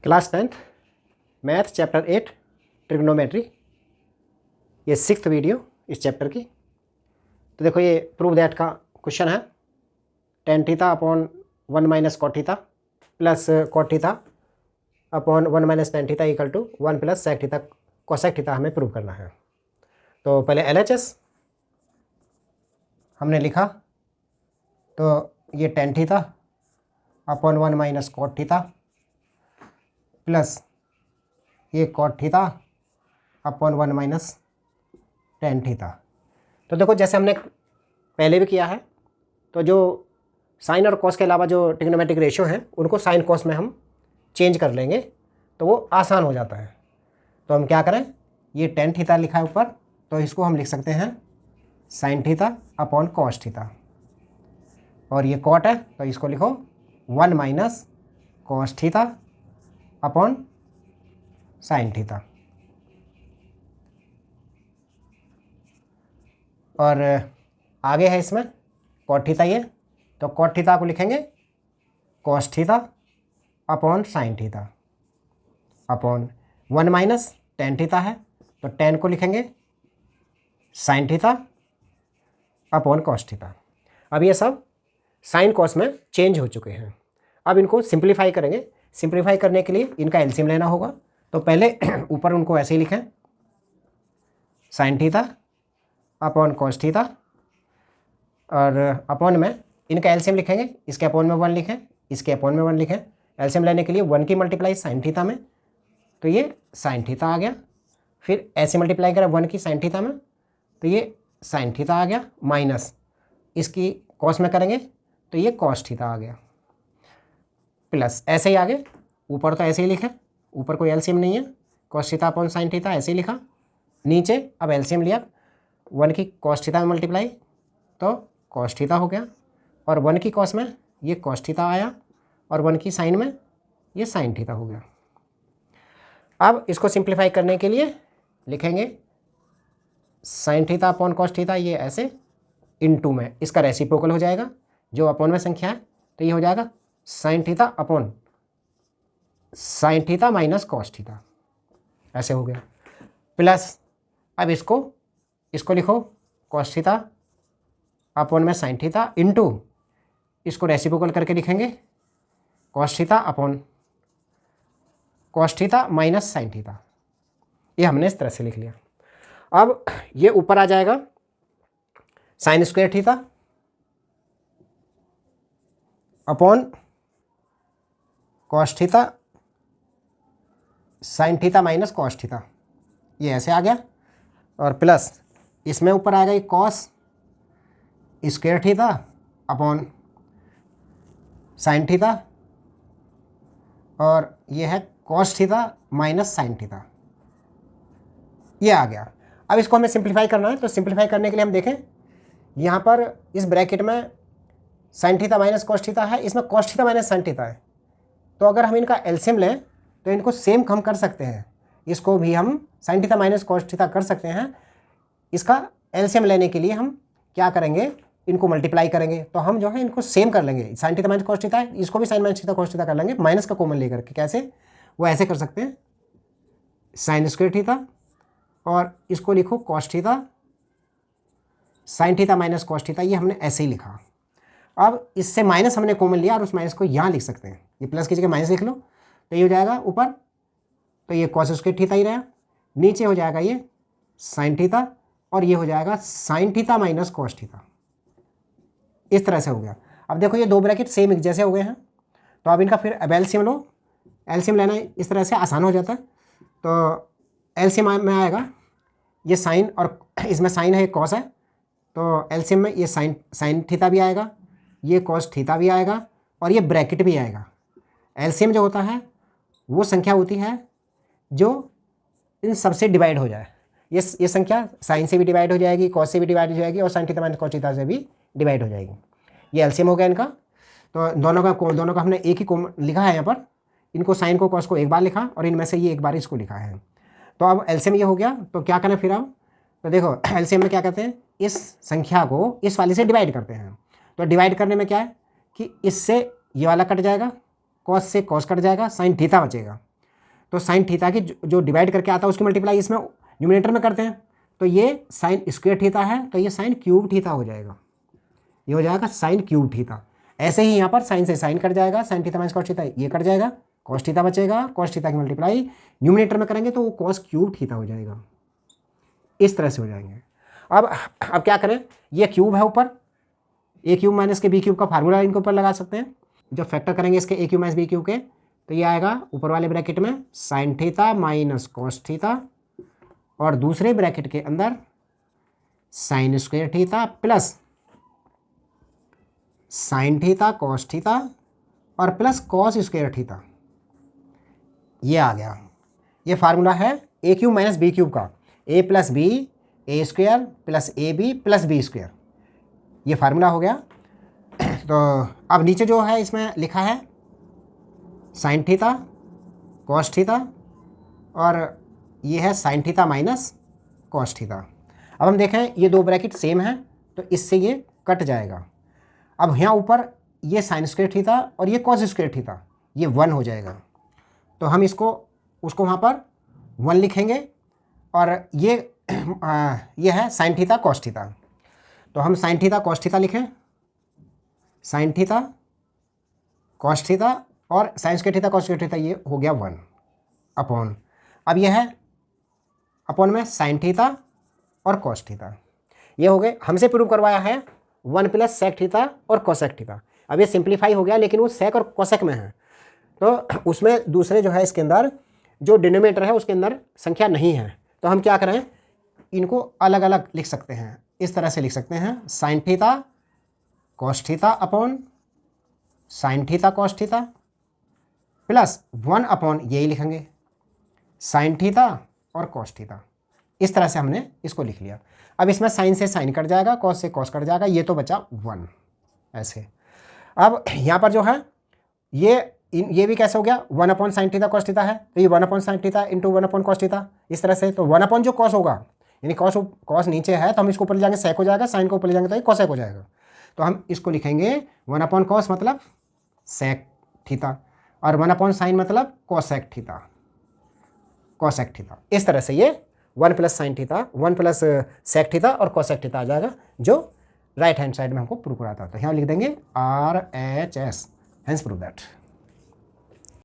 Class 10th math chapter 8 trigonometry, ये 6th video इस chapter की। तो देखो ये प्रूव दैट का क्वेश्चन है। Tan theta upon 1 minus cot theta plus cot theta upon 1 minus tan theta equal to 1 plus sec theta cosec theta हमें prove करना है। तो पहले LHS हमने लिखा, तो ये tan theta upon 1 minus cot theta plus ये cot theta upon 1 minus tan theta. तो देखो जैसे हमने पहले भी किया है, तो जो साइन और कॉस के अलावा जो ट्रिग्नोमेट्रिक रेशियो हैं उनको साइन कॉस में हम चेंज कर लेंगे, तो वो आसान हो जाता है। तो हम क्या करें, ये टेन थीटा लिखा है ऊपर, तो इसको हम लिख सकते हैं sine theta upon cos theta, और ये कॉट है तो इसको लिखो 1 minus cos theta upon sine theta. और आगे है इसमें कॉट थीटा, ये तो कॉट थीटा को लिखेंगे cos theta upon sine theta upon 1 minus tan theta है, तो टेन को लिखेंगे sine theta upon cos theta. अब ये सब साइन कॉस में चेंज हो चुके हैं। अब इनको सिंप्लीफाई करेंगे। सिंप्लीफाई करने के लिए इनका एलसीएम लेना होगा। तो पहले ऊपर उनको ऐसे ही लिखें, sine theta upon cos theta, और अपॉन में इनका एलसीएम लिखेंगे। इसके अपॉन में 1 लिखें, इसके अपॉन में 1 लिखें। एलसीएम लेने के लिए 1 की मल्टीप्लाई साइन थीटा में, तो ये साइन थीटा आ गया। फिर ऐसे मल्टीप्लाई करें 1 की साइन थीटा में, तो ये साइन थीटा आ गया, माइनस इसकी कॉस में करेंगे तो ये कॉस थीटा आ गया, प्लस ऐसे ही आगे ऊपर तो ऐसे ही लिखें, ऊपर कोई एलसीएम नहीं है, cos theta upon sine theta ऐसे ही लिखा। नीचे अब एलसीएम लिया, 1 की कॉस थीटा में मल्टीप्लाई तो कॉस थीटा हो गया, और 1 की कॉस में ये कॉस थीटा आया, और 1 की साइन में ये साइन थीटा हो गया। अब इसको सिंप्लीफाई करने के लिए लिखेंगे sine theta upon cos theta, ये ऐसे इनटू में इसका रेसिप्रोकल हो जाएगा, जो अपॉन में संख्या है तो ये हो जाएगा sine theta upon sine theta minus cos theta, ऐसे हो गया। प्लस अब इसको लिखो कॉस थीटा अपॉन में साइन थीटा इनटू इसको रेसिप्रोकल करके लिखेंगे cos theta upon cos theta minus sine theta. ये हमने इस तरह से लिख लिया। अब ये ऊपर आ जाएगा sine square theta upon cos theta sine theta minus cos theta, ये ऐसे आ गया। और प्लस इसमें ऊपर आएगा ये cos square theta upon sine theta, और ये है cos theta minus sine theta, ये आ गया। अब इसको हमें सिंप्लीफाई करना है, तो सिंप्लीफाई करने के लिए हम देखें यहाँ पर इस ब्रैकेट में sign theta minus cos theta है, इसमें cos theta minus sine theta है। तो अगर हम इनका एलसीएम लें तो इनको सेम हम कर सकते हैं, इसको भी हम sign theta minus cos theta कर सकते हैं। इसका एलसीएम लेने के लिए हम क्या करेंगे, इनको मल्टीप्लाई करेंगे, तो हम जो है इनको सेम कर लेंगे। Sine theta minus cos theta है, इसको भी sine minus theta cos theta कर लेंगे, माइनस का कॉमन लेकर के। कैसे, वो ऐसे कर सकते हैं साइन स्क्वायर थीटा, और इसको लिखो cos theta sine theta minus cos theta, ये हमने ऐसे ही लिखा। अब इससे माइनस हमने कॉमन लिया और उस माइनस को यहाँ लिख सकते हैं, ये प्लस की जगह माइनस लिख लो, तो ये हो जाएगा ऊपर, तो ये कॉस स्क्वायर थीटा ही रहा। नीचे हो जाएगा ये साइन थीटा, और ये हो जाएगा sign theta minus cos theta, इस तरह से हो गया। अब देखो ये दो ब्रैकेट सेम एक जैसे हो गए हैं, तो अब इनका फिर अब एलसीएम लो। एलसीएम लेना इस तरह से आसान हो जाता है। तो एलसीएम में आएगा ये साइन, और इसमें साइन है, कॉस है, तो एलसीएम में ये साइन थीटा भी आएगा, ये कॉस थीटा भी आएगा, और ये ब्रैकेट भी आएगा। एलसीएम जो होता है वो संख्या होती है जो इन सबसे डिवाइड हो जाए। ये संख्या साइन से भी डिवाइड हो जाएगी, कॉस से भी डिवाइड हो जाएगी, और sign theta minus cos theta से भी डिवाइड हो जाएगी। ये एलसीएम हो गया इनका। तो दोनों का हमने एक ही कॉमन लिखा है यहाँ पर। इनको साइन को कॉस को एक बार लिखा, और इनमें से ये एक बार इसको लिखा है। तो अब एलसीएम ये हो गया, तो क्या करें फिर अब, तो देखो एलसीएम में क्या करते हैं, इस संख्या को इस वाले से डिवाइड करते हैं। तो डिवाइड करने में क्या है कि इससे ये वाला कट जाएगा, कॉस से कॉस कट जाएगा, साइन थीटा बचेगा। तो साइन थीटा की जो डिवाइड करके आता है उसकी मल्टीप्लाई इसमें न्यूमरेटर में करते हैं, तो ये साइन स्क्वायर थीटा है, तो ये साइन क्यूब थीटा हो जाएगा, ये हो जाएगा साइन क्यूब थीटा। ऐसे ही यहाँ पर साइन से साइन कट जाएगा, sign theta minus cos theta ये कट जाएगा, कॉस थीटा बचेगा, कॉस थीटा की मल्टीप्लाई न्यूमरेटर में करेंगे तो वो कॉस क्यूब थीटा हो जाएगा। इस तरह से हो जाएंगे। अब क्या करें, ये क्यूब है ऊपर, ए क्यूब माइनस के बी क्यूब का फार्मूला इनके ऊपर लगा सकते हैं। जब फैक्टर करेंगे इसके ए क्यूब माइनस बी क्यूब के, तो ये आएगा ऊपर वाले ब्रैकेट में sign theta minus cos theta, और दूसरे ब्रैकेट के अंदर sine square theta plus sine theta cos theta और प्लस कॉस स्क्वायर थीटा। ये आ गया, ये फार्मूला है ए क्यूब माइनस बी क्यूब का, ए plus B A square plus A B plus B square, ये फार्मूला हो गया। तो अब नीचे जो है इसमें लिखा है साइन थीटा कॉस थीटा, और ये है sign theta minus cos theta. अब हम देखें ये दो ब्रैकेट सेम है तो इससे ये कट जाएगा। अब यहाँ ऊपर ये साइन स्क्वायर थीटा और ये कॉस स्क्वायर थीटा, ये 1 हो जाएगा, तो हम उसको वहाँ पर 1 लिखेंगे, और ये है साइन थीटा कॉस थीटा, तो हम साइन थीटा कॉस थीटा लिखें, साइन थीटा कॉस थीटा और sine square theta cos square theta, ये हो गया 1 अपॉन, अब ये है अपॉन में साइन थीटा और कॉस थीटा, ये हो गए। हमसे प्रूव करवाया है 1 प्लस सेक थीटा और कोसेक थीटा। अब ये सिंप्लीफाई हो गया, लेकिन वो सेक और कोसेक में है, तो उसमें दूसरे जो है इसके अंदर जो डिनोमिनेटर है उसके अंदर संख्या नहीं है, तो हम क्या करें, इनको अलग अलग लिख सकते हैं। इस तरह से लिख सकते हैं sine theta cos theta upon sine theta cos theta plus 1 upon यही लिखेंगे साइन थीटा और कॉस थीटा। इस तरह से हमने इसको लिख लिया। अब इसमें साइन से साइन कट जाएगा, कॉस से कॉस कट जाएगा, ये तो बचा 1 ऐसे। अब यहाँ पर जो है ये भी कैसे हो गया, 1 upon sine theta cos theta है, तो ये 1 upon sine theta into 1 upon cos theta, इस तरह से। तो 1 अपॉन जो कॉस होगा, यानी कॉस नीचे है तो हम इसको ऊपर ले जाएंगे सेक हो जाएगा, साइन को ऊपर ले जाएंगे तो ये कॉसेक हो जाएगा, तो हम इसको लिखेंगे 1 अपॉन कॉस मतलब सेक थीटा, और 1 अपॉन साइन मतलब कोसेक थीटा, कोसेक थीटा। इस तरह से ये 1 plus sine theta 1 plus sec theta और कोसेक थीटा आ जाएगा, जो राइट हैंड साइड में हमको प्रूव कराता है। तो यहाँ लिख देंगे RHS, हेंस प्रूव दैट।